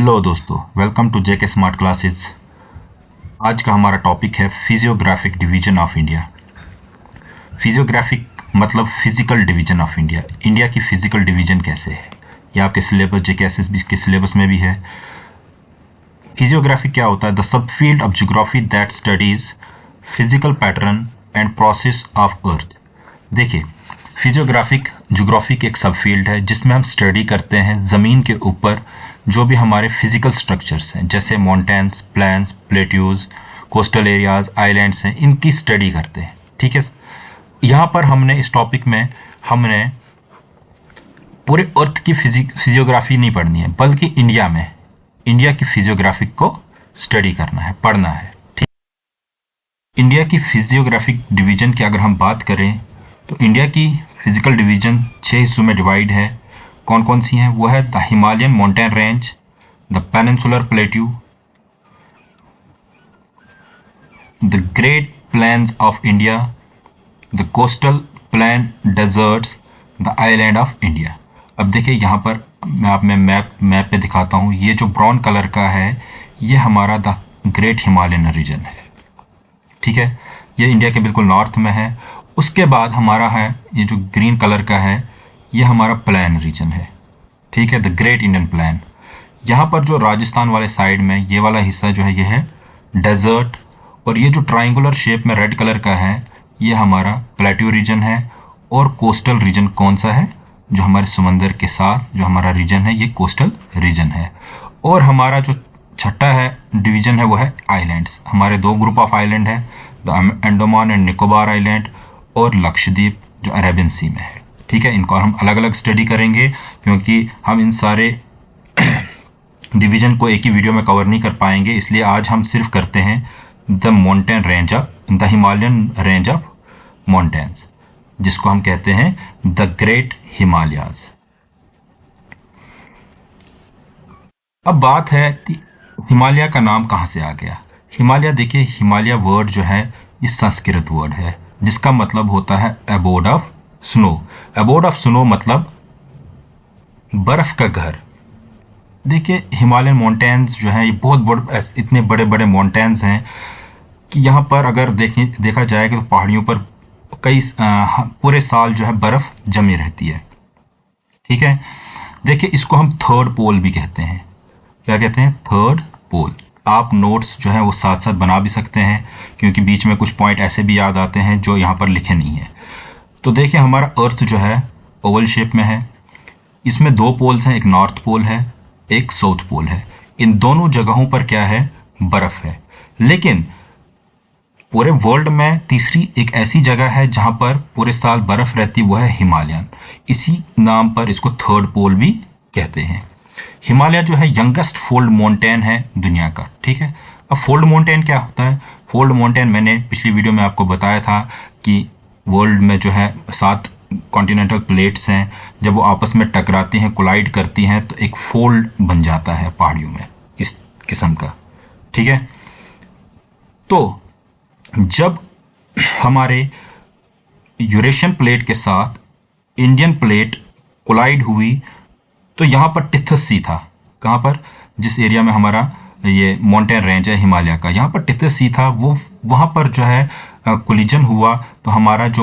Hello दोस्तों, welcome to JK smart classes. आज का हमारा टॉपिक है physiographic division of India. Physiographic मतलब physical division of India. India की फिजिकल डिवीजन कैसे है, यह आपके सिलेबस जेके एसएसबी के सिलेबस में भी है। फिजियोग्राफी क्या होता है? The subfield of geography that studies physical pattern and process of earth. देखिए, फिजियोग्राफिक ज्योग्राफी की एक सब फील्ड है जिसमें हम स्टडी करते हैं ज़मीन के ऊपर जो भी हमारे फिजिकल स्ट्रक्चर्स हैं, जैसे mountains, plains, plateaus, coastal areas, islands हैं, इनकी स्टडी करते हैं। ठीक है, यहाँ पर हमने इस टॉपिक में हमने पूरे अर्थ की फिजियोग्राफी नहीं पढ़नी है, बल्कि इंडिया की फिजियोग्राफी को स्टडी करना है, पढ़ना है। ठीक, इंडिया की फिजियोग्राफिक डिवीजन की अगर हम बात करें तो इंडिया की फिजिकल डिवीजन 6 हिस्सों में डिवाइड है। कौन कौन सी हैं? वो है the Himalayan mountain range, the peninsular plateau, the great plains of India, the coastal plain deserts, the island of India. अब देखिए, यहाँ पर मैं आप में मैप पे दिखाता हूँ। ये जो ब्राउन कलर का है ये हमारा द ग्रेट हिमालयन रीजन है। ठीक है, ये इंडिया के बिल्कुल नॉर्थ में है। उसके बाद हमारा है ये जो ग्रीन कलर का है, ये हमारा प्लेन रीजन है। ठीक है, द ग्रेट इंडियन प्लेन। यहाँ पर जो राजस्थान वाले साइड में ये वाला हिस्सा जो है ये है डेजर्ट, और ये जो ट्रायंगुलर शेप में रेड कलर का है ये हमारा प्लेट्यू रीजन है। और कोस्टल रीजन कौन सा है? जो हमारे समंदर के साथ जो हमारा रीजन है ये कोस्टल रीजन है। और हमारा जो छठा है डिवीजन है वो है आइलैंड्स। हमारे 2 ग्रुप ऑफ आइलैंड है, the Andaman and Nicobar island और लक्षद्वीप जो अरेबियन सी में है। ठीक है, इनको हम अलग अलग स्टडी करेंगे क्योंकि हम इन सारे डिवीजन को एक ही वीडियो में कवर नहीं कर पाएंगे, इसलिए आज हम सिर्फ करते हैं the mountain range of the Himalayan range of mountains, जिसको हम कहते हैं द ग्रेट हिमालयाज। अब बात है कि हिमालय का नाम कहाँ से आ गया। हिमालय, देखिए, हिमालय वर्ड जो है ये संस्कृत वर्ड है जिसका मतलब होता है abode of snow. Abode of snow मतलब बर्फ का घर। देखिए, हिमालयन माउंटेन्स जो हैं ये बहुत इतने बड़े बड़े माउंटेन्स हैं कि यहाँ पर अगर देखा जाएगा तो पहाड़ियों पर पूरे साल जो है बर्फ़ जमी रहती है। ठीक है, देखिए, इसको हम थर्ड पोल भी कहते हैं। क्या कहते हैं? थर्ड पोल। आप नोट्स जो हैं वो साथ साथ बना भी सकते हैं क्योंकि बीच में कुछ पॉइंट ऐसे भी याद आते हैं जो यहाँ पर लिखे नहीं हैं। तो देखिए, हमारा अर्थ जो है ओवल शेप में है। इसमें 2 पोल्स हैं, एक नॉर्थ पोल है, एक साउथ पोल है। इन दोनों जगहों पर क्या है? बर्फ़ है। लेकिन पूरे वर्ल्ड में तीसरी एक ऐसी जगह है जहाँ पर पूरे साल बर्फ़ रहती, वो है हिमालयन। इसी नाम पर इसको थर्ड पोल भी कहते हैं। हिमालय जो है यंगेस्ट फोल्ड माउंटेन है दुनिया का। ठीक है, अब फोल्ड माउंटेन क्या होता है? फोल्ड माउंटेन मैंने पिछली वीडियो में आपको बताया था कि वर्ल्ड में जो है 7 कॉन्टिनेंटल प्लेट्स हैं, जब वो आपस में टकराती हैं, कोलाइड करती हैं, तो एक फोल्ड बन जाता है पहाड़ियों में इस किस्म का। ठीक है, तो जब हमारे यूरेशियन प्लेट के साथ इंडियन प्लेट कोलाइड हुई तो यहाँ पर टिथस सी था। कहाँ पर? जिस एरिया में हमारा ये माउंटेन रेंज है हिमालय का, यहाँ पर टिथस सी था। वो वहाँ पर जो है कोलिजन हुआ तो हमारा जो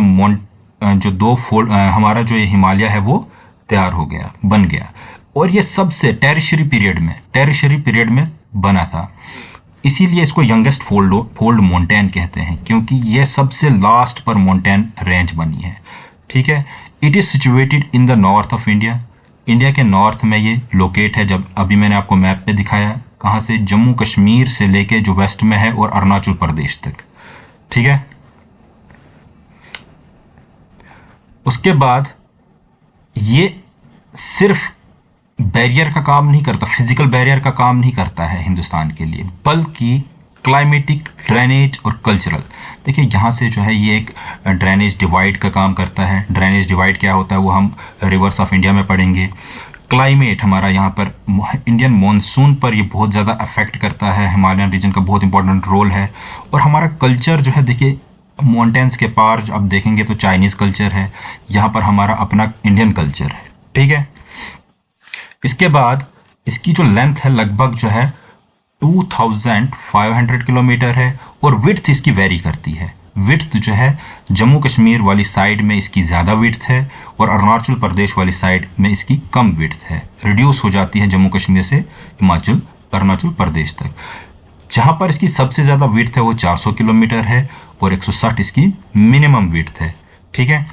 हमारा जो ये हिमालय है वो तैयार हो गया, बन गया। और ये सबसे टेरिशरी पीरियड में बना था। इसीलिए इसको यंगेस्ट फोल्ड माउंटेन कहते हैं क्योंकि ये सबसे लास्ट पर माउंटेन रेंज बनी है। ठीक है, it is situated in the north of India. India के नॉर्थ में ये लोकेट है। जब अभी मैंने आपको मैप पे दिखाया कहाँ से, जम्मू कश्मीर से लेके जो वेस्ट में है और अरुणाचल प्रदेश तक। ठीक है, उसके बाद ये सिर्फ बैरियर का काम नहीं करता, फिजिकल बैरियर का काम नहीं करता है हिंदुस्तान के लिए, बल्कि क्लाइमेटिक, ड्रेनेज और कल्चरल। देखिए, यहाँ से जो है ये एक ड्रेनेज डिवाइड का काम करता है। ड्रेनेज डिवाइड क्या होता है वो हम रिवर्स ऑफ इंडिया में पढ़ेंगे। क्लाइमेट हमारा यहाँ पर इंडियन मॉनसून पर ये बहुत ज़्यादा अफेक्ट करता है, हिमालयन रीजन का बहुत इंपॉर्टेंट रोल है। और हमारा कल्चर जो है, देखिए, माउंटेन्स के पार जब आप देखेंगे तो चाइनीज़ कल्चर है, यहाँ पर हमारा अपना इंडियन कल्चर है। ठीक है, इसके बाद इसकी जो लेंथ है लगभग जो है 2500 किलोमीटर है, और विड्थ इसकी वेरी करती है। विड्थ जो है जम्मू कश्मीर वाली साइड में इसकी ज़्यादा विड्थ है, और अरुणाचल प्रदेश वाली साइड में इसकी कम विड्थ है, रिड्यूस हो जाती है जम्मू कश्मीर से हिमाचल अरुणाचल प्रदेश तक। जहाँ पर इसकी सबसे ज़्यादा विड्थ है वो 400 किलोमीटर है, और 160 इसकी मिनिमम विड्थ है। ठीक है,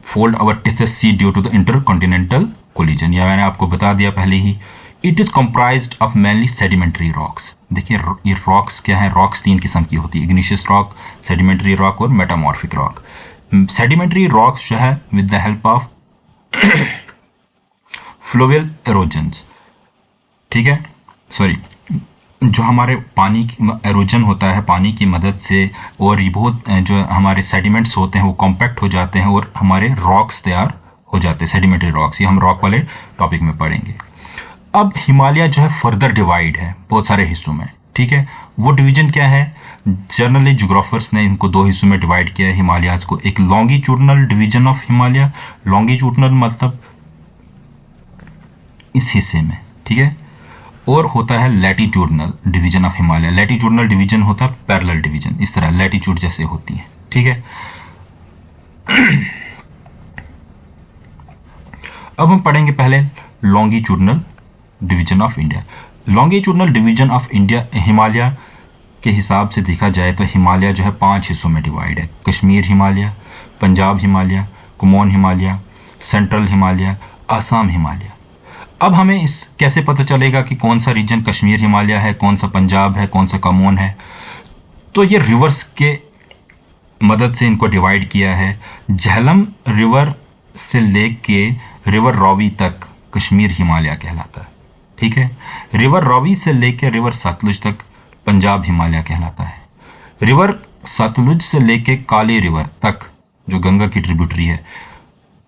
fold over Tethys sea due to the intercontinental collision, या मैंने आपको बता दिया पहले ही। It is comprised of mainly sedimentary rocks. देखिए ये रॉक्स क्या है, रॉक्स 3 किस्म की होती है, इग्निशियस रॉक, सेडिमेंट्री रॉक और मेटामॉर्फिक रॉक। सेडिमेंट्री रॉक्स जो है विद द हेल्प ऑफ फ्लोवियल एरोजन्स, ठीक है, सॉरी, जो हमारे पानी की एरोजन होता है पानी की मदद से, और ये बहुत जो हमारे सेडिमेंट्स होते हैं वो कॉम्पैक्ट हो जाते हैं और हमारे रॉक्स तैयार हो जाते हैं, सेडिमेंट्री रॉक्स। ये हम रॉक वाले टॉपिक में पढ़ेंगे। अब हिमालय जो है फर्दर डिवाइड है बहुत सारे हिस्सों में। ठीक है, वो डिवीजन क्या है, जनरली जोग्राफर्स ने इनको 2 हिस्सों में डिवाइड किया है हिमालयाज को। एक longitudinal division of Himalaya, longitudinal मतलब इस हिस्से में, ठीक है, और होता है latitudinal division of Himalaya. Latitudinal division होता है पैरेलल डिवीजन, इस तरह लैटिट्यूड जैसे होती है। ठीक है, अब हम पढ़ेंगे पहले longitudinal division of India. Longitudinal division of India Himalaya के हिसाब से देखा जाए तो हिमालय जो है 5 हिस्सों में डिवाइड है। कश्मीर हिमालय, पंजाब हिमालय, कुमाऊन हिमालय, सेंट्रल हिमालय, असम हिमालय। अब हमें इस कैसे पता चलेगा कि कौन सा रीजन कश्मीर हिमालय है, कौन सा पंजाब है, कौन सा कुमाऊन है? तो ये रिवर्स के मदद से इनको डिवाइड किया है। झेलम रिवर से लेके रिवर रावी तक कश्मीर हिमालय कहलाता है। ठीक है, रिवर रावी से लेके रिवर सतलुज तक पंजाब हिमालय कहलाता है। रिवर सतलुज से लेके काली रिवर तक जो गंगा की ट्रिब्यूटरी है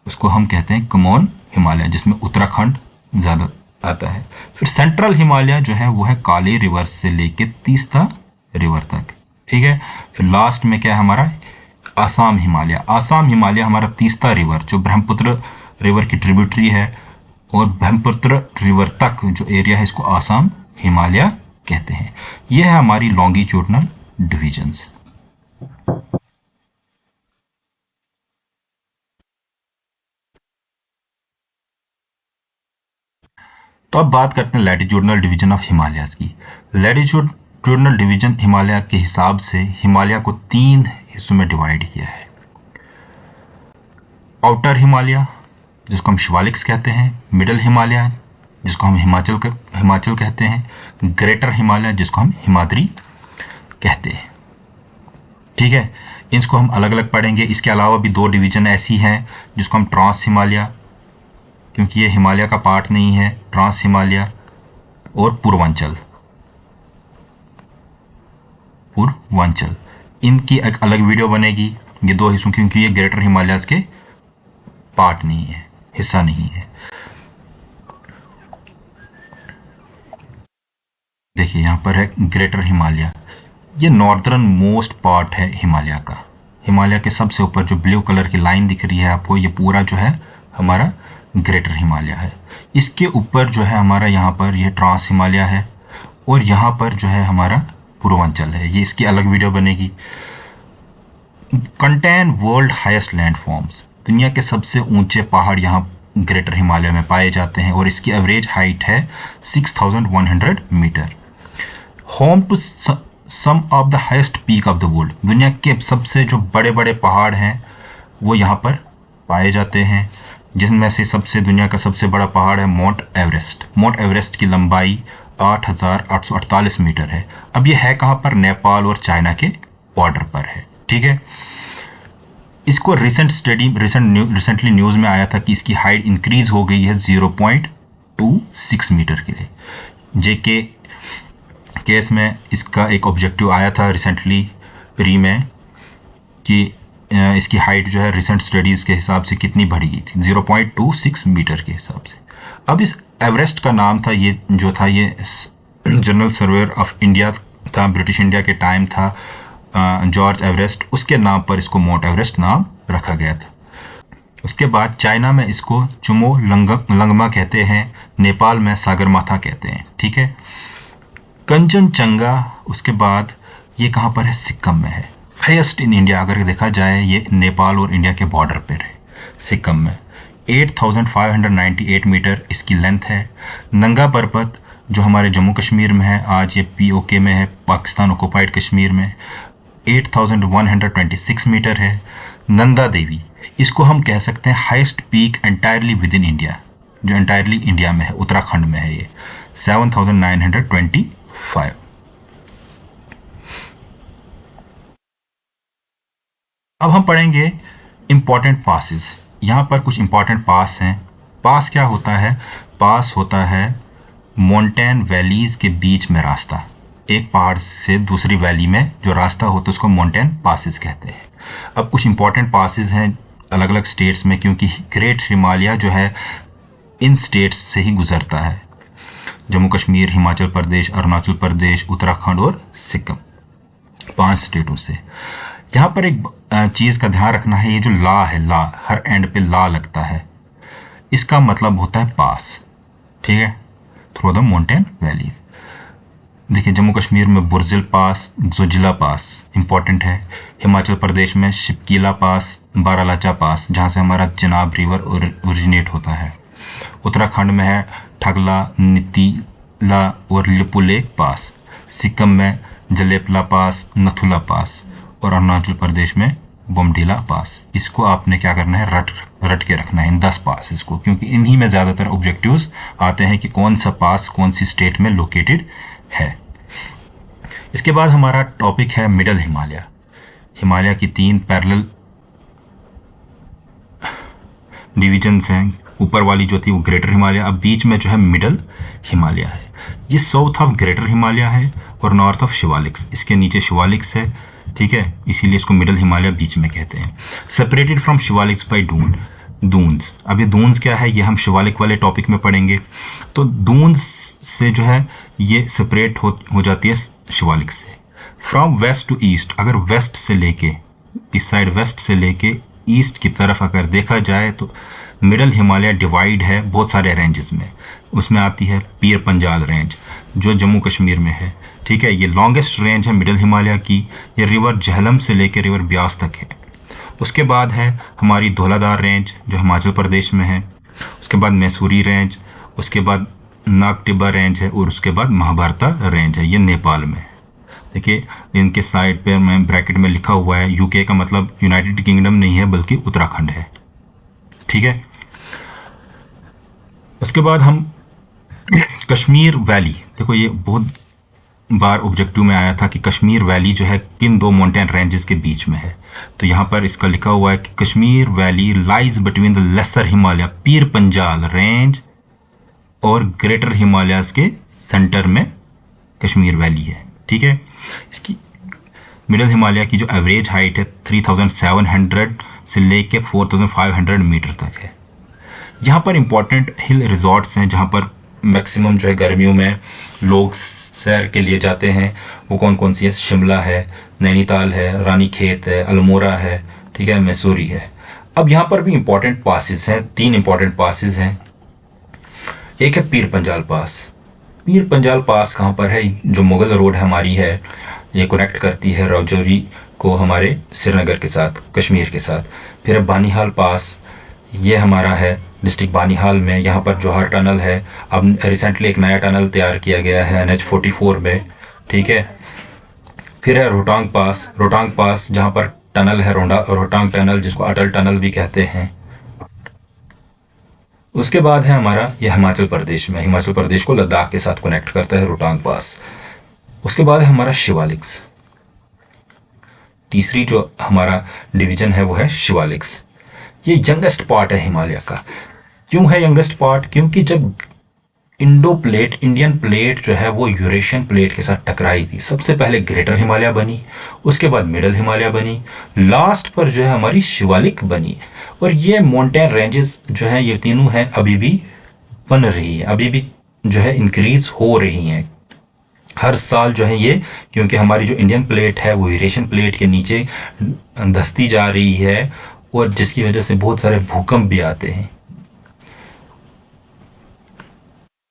उसको हम कहते हैं कुमाऊन हिमालय, जिसमें उत्तराखंड ज़्यादा आता है। फिर सेंट्रल हिमालय जो है वो है काली रिवर से लेके तीस्ता रिवर तक। ठीक है, फिर लास्ट में क्या है हमारा आसाम हिमालय। आसाम हिमालय हमारा तीस्ता रिवर जो ब्रह्मपुत्र रिवर की ट्रिब्यूटरी है, और ब्रह्मपुत्र रिवर तक जो एरिया है इसको आसाम हिमालय कहते हैं। यह है हमारी लॉन्गिट्यूडनल डिविजन्स। तो अब बात करते हैं लैटिट्यूडनल डिवीजन ऑफ हिमालयाज की। लैटिट्यूडनल डिवीजन हिमालय के हिसाब से हिमालय को 3 हिस्सों में डिवाइड किया है। आउटर हिमालय जिसको हम शिवालिक्स कहते हैं, मिडल हिमालय जिसको हम हिमाचल कहते हैं, ग्रेटर हिमालय जिसको हम हिमाद्री कहते हैं। ठीक है, इसको हम अलग अलग पढ़ेंगे। इसके अलावा भी 2 डिवीजन ऐसी हैं जिसको हम ट्रांस हिमालय, क्योंकि ये हिमालय का पार्ट नहीं है, ट्रांस हिमालय, और पूर्वांचल। इनकी एक अलग वीडियो बनेगी, ये 2 हिस्सों, क्योंकि ये ग्रेटर हिमालयाज के पार्ट नहीं है, हिस्सा नहीं है। देखिए यहाँ पर है ग्रेटर हिमालय, ये नॉर्दर्न मोस्ट पार्ट है हिमालय का। हिमालय के सबसे ऊपर जो ब्लू कलर की लाइन दिख रही है आपको, ये पूरा जो है हमारा ग्रेटर हिमालय है। इसके ऊपर जो है हमारा यहाँ पर ये ट्रांस हिमालय है, और यहाँ पर जो है हमारा पूर्वांचल है। ये इसकी अलग वीडियो बनेगी। कंटेन वर्ल्ड हाईएस्ट लैंडफॉर्म्स, दुनिया के सबसे ऊंचे पहाड़ यहाँ ग्रेटर हिमालय में पाए जाते हैं, और इसकी एवरेज हाइट है 6100 metre. Home to some of the highest peak of the world, दुनिया के सबसे जो बड़े बड़े पहाड़ हैं वो यहाँ पर पाए जाते हैं, जिनमें से दुनिया का सबसे बड़ा पहाड़ है माउंट एवरेस्ट। माउंट एवरेस्ट की लंबाई 8848 मीटर है। अब ये है कहाँ पर? नेपाल और चाइना के बॉर्डर पर है। ठीक है, इसको रिसेंटली न्यूज़ में आया था कि इसकी हाइट इंक्रीज हो गई है 0.26 मीटर के लिए। जेके केस में इसका एक ऑब्जेक्टिव आया था रिसेंटली प्री में कि इसकी हाइट जो है रिसेंट स्टडीज़ के हिसाब से कितनी बढ़ी गई थी, 0.26 मीटर के हिसाब से। अब इस एवरेस्ट का नाम था, ये जो था ये जनरल सर्वेयर ऑफ इंडिया था, ब्रिटिश इंडिया के टाइम था, जॉर्ज एवरेस्ट, उसके नाम पर इसको माउंट एवरेस्ट नाम रखा गया था। उसके बाद चाइना में इसको चुमो लंगमा कहते हैं, नेपाल में सागरमाथा कहते हैं। ठीक है, कंचनजंगा उसके बाद ये कहाँ पर है, सिक्किम में है। हाईएस्ट इन इंडिया अगर देखा जाए ये नेपाल और इंडिया के बॉर्डर पर है, सिक्किम में। 8598 मीटर इसकी लेंथ है। नंगा पर्वत जो हमारे जम्मू कश्मीर में है, आज ये पीओके में है, पाकिस्तान ऑक्युपाइड कश्मीर में, 8126 मीटर है। नंदा देवी, इसको हम कह सकते हैं highest peak entirely with in India, जो एंटायरली इंडिया में है, उत्तराखंड में है ये, 7925। अब हम पढ़ेंगे इंपॉर्टेंट पासेस। यहाँ पर कुछ इंपॉर्टेंट पास हैं। पास क्या होता है, पास होता है माउंटेन वैलीज के बीच में रास्ता, एक पहाड़ से दूसरी वैली में जो रास्ता होता है उसको माउंटेन पासेस कहते हैं। अब कुछ इंपॉर्टेंट पासेस हैं अलग अलग स्टेट्स में, क्योंकि ग्रेट हिमालय जो है इन स्टेट्स से ही गुजरता है, जम्मू कश्मीर, हिमाचल प्रदेश, अरुणाचल प्रदेश, उत्तराखंड और सिक्किम, 5 स्टेटों से। यहाँ पर एक चीज़ का ध्यान रखना है, ये जो ला है, ला हर एंड पे ला लगता है, इसका मतलब होता है पास। ठीक है, थ्रू द माउंटेन वैलीज। देखिए जम्मू कश्मीर में बुर्जिल पास, जोजिला पास इंपॉर्टेंट है। हिमाचल प्रदेश में शिपकीला पास, बारालाचा पास जहाँ से हमारा चिनाब रिवर ओरिजिनेट होता है। उत्तराखंड में है ठगला, नीतीला और लिपुलेक पास। सिक्किम में जलेपला पास, नथुला पास, और अरुणाचल प्रदेश में बोमडीला पास। इसको आपने क्या करना है, रट के रखना है इन 10 पास इसको, क्योंकि इन्हीं में ज़्यादातर ऑब्जेक्टिव्स आते हैं कि कौन सा पास कौन सी स्टेट में लोकेटेड है। इसके बाद हमारा टॉपिक है मिडल हिमालय। हिमालय की 3 पैरेलल डिविजन्स हैं। ऊपर वाली जो थी वो ग्रेटर हिमालय, अब बीच में जो है मिडल हिमालय है। ये साउथ ऑफ ग्रेटर हिमालय है और नॉर्थ ऑफ शिवालिक्स, इसके नीचे शिवालिक्स है। ठीक है, इसीलिए इसको मिडल हिमालय बीच में कहते हैं। Separated from Shivaliks by Doons. अब ये दून्स क्या है, ये हम शिवालिक वाले टॉपिक में पढ़ेंगे। तो दून्स से जो है ये सेपरेट हो जाती है शिवालिक से। फ्रॉम वेस्ट टू ईस्ट, अगर वेस्ट से लेके इस साइड, वेस्ट से लेके ईस्ट की तरफ अगर देखा जाए तो मिडल हिमालय डिवाइड है बहुत सारे रेंजेस में। उसमें आती है पीर पंजाल रेंज जो जम्मू कश्मीर में है। ठीक है, ये लॉन्गेस्ट रेंज है मिडल हिमालय की। ये रिवर झेलम से लेकर रिवर ब्यास तक है। उसके बाद है हमारी धौलाधार रेंज जो हिमाचल प्रदेश में है। उसके बाद मैसूरी रेंज, उसके बाद नागटिब्बा रेंज है, और उसके बाद महाभारता रेंज है, ये नेपाल में। देखिए इनके साइड पे मैं ब्रैकेट में लिखा हुआ है, यूके का मतलब यूनाइटेड किंगडम नहीं है बल्कि उत्तराखंड है। ठीक है, उसके बाद हम कश्मीर वैली, देखो ये बहुत बार ऑब्जेक्टिव में आया था कि कश्मीर वैली जो है किन 2 माउंटेन रेंजेस के बीच में है। तो यहाँ पर इसका लिखा हुआ है कि Kashmir valley lies between the lesser Himalaya Pir Panjal range और ग्रेटर हिमालयस के सेंटर में कश्मीर वैली है। ठीक है, इसकी मिडल हिमालय की जो एवरेज हाइट है 3700 से लेके 4500 मीटर तक है। यहाँ पर इंपॉर्टेंट हिल रिजॉर्ट्स हैं जहाँ पर मैक्सिमम जो है गर्मियों में लोग सैर के लिए जाते हैं। वो कौन कौन सी है, शिमला है, नैनीताल है, रानीखेत है, अल्मोड़ा है, ठीक है, मैसूरी है। अब यहाँ पर भी इंपॉर्टेंट पासेस हैं, 3 इंपॉर्टेंट पासेस हैं। एक है पीर पंजाल पास। पीर पंजाल पास कहाँ पर है, जो मुगल रोड हमारी है, ये कनेक्ट करती है राजौरी को हमारे श्रीनगर के साथ, कश्मीर के साथ। फिर है बानीहाल पास, ये हमारा है डिस्ट्रिक्ट बानीहाल में। यहाँ पर जौहर टनल है, अब रिसेंटली एक नया टनल तैयार किया गया है NH44 में। ठीक है, फिर है रोहतांग पास। रोहतांग पास जहाँ पर टनल है रोहतांग टनल, जिसको अटल टनल भी कहते हैं। उसके बाद है हमारा ये हिमाचल प्रदेश में, हिमाचल प्रदेश को लद्दाख के साथ कनेक्ट करता है रोहतांग पास। उसके बाद है हमारा शिवालिक्स। तीसरी जो हमारा डिवीजन है वो है शिवालिक्स। ये यंगेस्ट पार्ट है हिमालय का। क्यों है यंगेस्ट पार्ट, क्योंकि जब इंडियन प्लेट जो है वो यूरेशियन प्लेट के साथ टकराई थी, सबसे पहले ग्रेटर हिमालय बनी, उसके बाद मिडल हिमालय बनी, लास्ट पर जो है हमारी शिवालिक बनी। और ये माउंटेन रेंजेस जो है ये तीनों हैं अभी भी बन रही है, अभी भी जो है इंक्रीज हो रही हैं हर साल जो है ये, क्योंकि हमारी जो इंडियन प्लेट है वो यूरेशियन प्लेट के नीचे धंसती जा रही है और जिसकी वजह से बहुत सारे भूकंप भी आते हैं।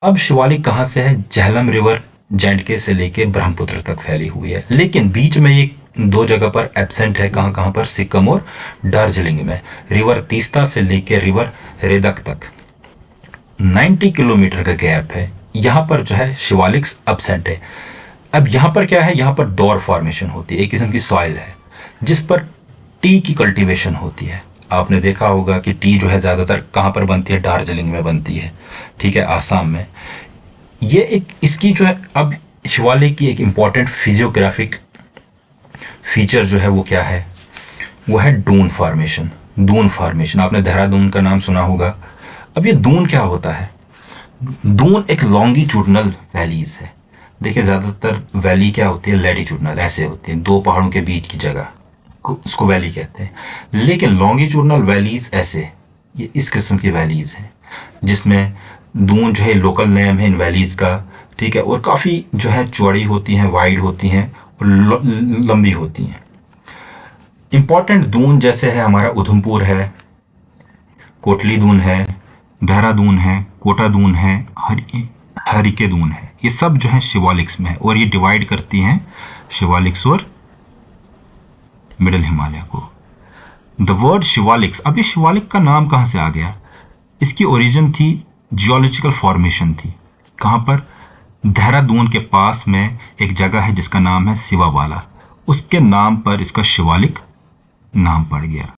अब शिवालिक कहाँ से है? झेलम रिवर जेंडके से लेके ब्रह्मपुत्र तक फैली हुई है, लेकिन बीच में ये दो जगह पर एब्सेंट है। कहाँ कहाँ पर? सिक्किम और दार्जिलिंग में। रिवर तीस्ता से लेके रिवर रेदक तक 90 किलोमीटर का गैप है, यहाँ पर जो है शिवालिक्स एब्सेंट है। अब यहाँ पर क्या है? यहाँ पर दौर फॉर्मेशन होती है, एक किस्म की सॉइल है जिस पर टी की कल्टीवेशन होती है। आपने देखा होगा कि टी जो है ज़्यादातर कहाँ पर बनती है? दार्जिलिंग में बनती है, ठीक है, आसाम में। ये एक इसकी जो है, अब शिवालिक की एक इम्पॉर्टेंट फिजियोग्राफिक फीचर जो है वो क्या है? वो है दून फॉर्मेशन। दून फॉर्मेशन, आपने देहरादून का नाम सुना होगा। अब ये दून क्या होता है? दून एक लॉन्गिट्यूडनल वैलीज है। देखिए ज़्यादातर वैली क्या होती है? लैटिट्यूडनल, ऐसे होती है, दो पहाड़ों के बीच की जगह उसको वैली कहते हैं। लेकिन लॉन्गिट्यूडनल वैलीज ऐसे, ये इस किस्म की वैलीज हैं जिसमें दून जो है लोकल नेम है इन वैलीज का, ठीक है, और काफ़ी जो है चौड़ी होती हैं, वाइड होती हैं और लंबी होती हैं। इम्पॉर्टेंट दून जैसे है हमारा उधमपुर है, कोटली दून है, देहरादून है, कोटा दून है, हरिके दून है। ये सब जो है शिवालिक्स में है और ये डिवाइड करती हैं शिवालिक्स और मिडिल हिमालय को। द वर्ड शिवालिक्स, अब ये शिवालिक का नाम कहाँ से आ गया? इसकी ओरिजिन थी जियोलॉजिकल फॉर्मेशन थी। कहाँ पर? देहरादून के पास में एक जगह है जिसका नाम है सिवावाला, उसके नाम पर इसका शिवालिक नाम पड़ गया।